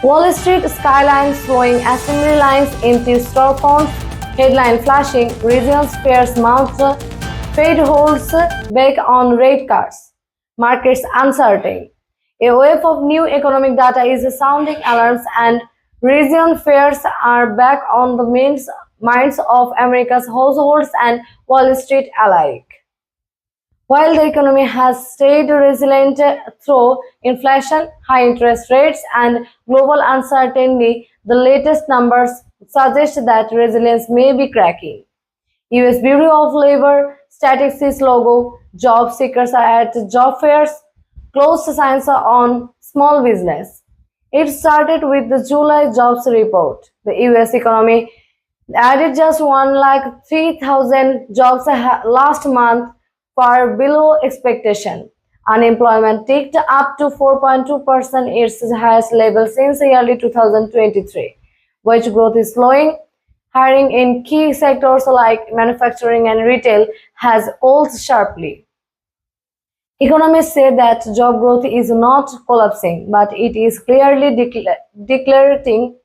Wall Street skyline showing assembly lines, empty storefronts, headline flashing, regions fears mount, Fed holds back on rate cuts, markets uncertain. A wave of new economic data is sounding alarms, and region fears are back on the minds of America's households and Wall Street alike. While the economy has stayed resilient through inflation, high interest rates, and global uncertainty, the latest numbers suggest that resilience may be cracking. US Bureau of Labor Statistics logo, job seekers are at job fairs, closed signs on small business. It started with the July jobs report. The US economy added just 1,03,000 jobs last month, far below expectation. Unemployment ticked up to 4.2%, its highest level since early 2023. Wage growth is slowing. Hiring in key sectors like manufacturing and retail has cooled sharply. Economists say that job growth is not collapsing, but it is clearly decelerating,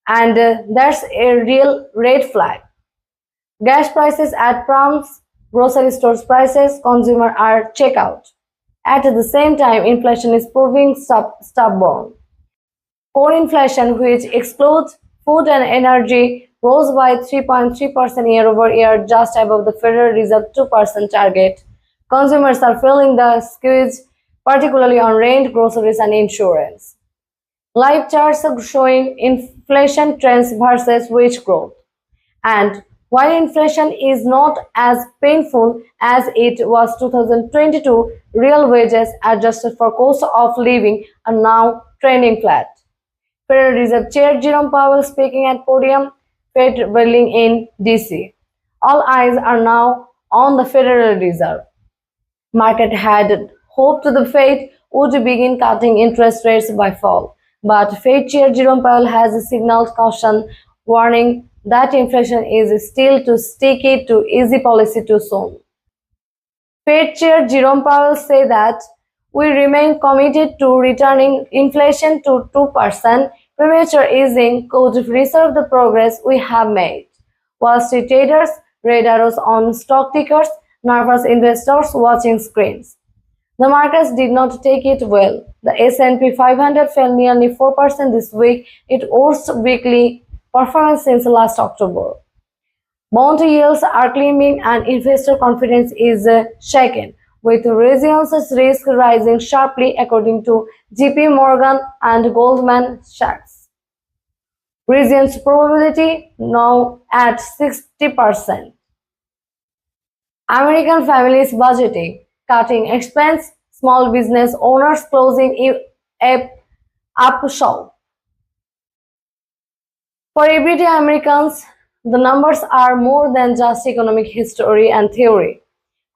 and that's a real red flag. Gas prices at pumps, grocery stores prices, consumers are checkout. At the same time, inflation is proving stubborn. Core inflation, which excludes food and energy, rose by 3.3% year-over-year, just above the Federal Reserve 2% target. Consumers are feeling the squeeze, particularly on rent, groceries, and insurance. Live charts are showing inflation trends versus wage growth. And while inflation is not as painful as it was 2022, real wages adjusted for cost of living are now trending flat. Federal Reserve Chair Jerome Powell speaking at podium, Fed building in DC. All eyes are now on the Federal Reserve. Market had hoped the Fed would begin cutting interest rates by fall, but Fed Chair Jerome Powell has signaled caution, warning that inflation is still too sticky to easy policy too soon. Fed Chair Jerome Powell said that we remain committed to returning inflation to 2%. Premature easing could preserve the progress we have made. Wall Street traders, red arrows on stock tickers, nervous investors watching screens. The markets did not take it well. The S&P 500 fell nearly 4% this week, its worst weekly performance since last October. Bond yields are climbing and investor confidence is shaken, with resilience risk rising sharply according to JP Morgan and Goldman Sachs. Resilience probability now at 60%. American families budgeting, cutting expense, small business owners closing up shop. For everyday Americans, the numbers are more than just economic history and theory.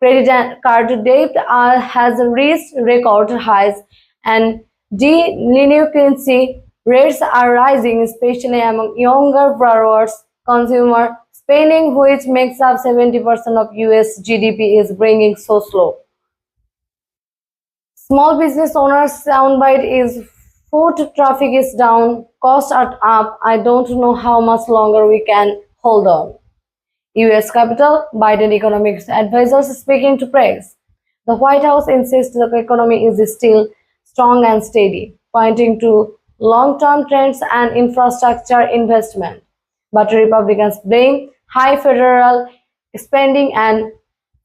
Credit card debt has reached record highs, and delinquency rates are rising, especially among younger borrowers. Consumer spending, which makes up 70% of US GDP, is bringing so slow. Small business owners soundbite is foot traffic is down, costs are up. I don't know how much longer we can hold on. US Capitol, Biden economics advisors speaking to press. The White House insists the economy is still strong and steady, pointing to long-term trends and infrastructure investment. But Republicans blame high federal spending and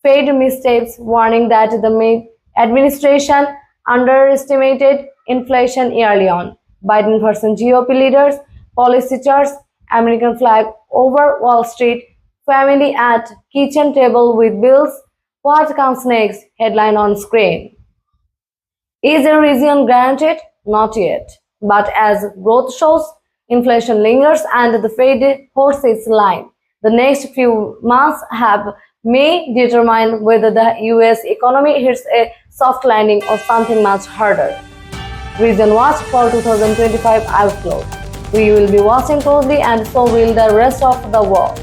Fed missteps, warning that the administration underestimated inflation early on. Biden versus GOP leaders, policy charts, American flag over Wall Street, family at kitchen table with bills. What comes next? Headline on screen. Is a region guaranteed? Not yet. But as growth shows, inflation lingers and the Fed holds its line. The next few months may determine whether the US economy hits a soft landing or something much harder. Region watch for 2025 outlook. We will be watching closely, and so will the rest of the world.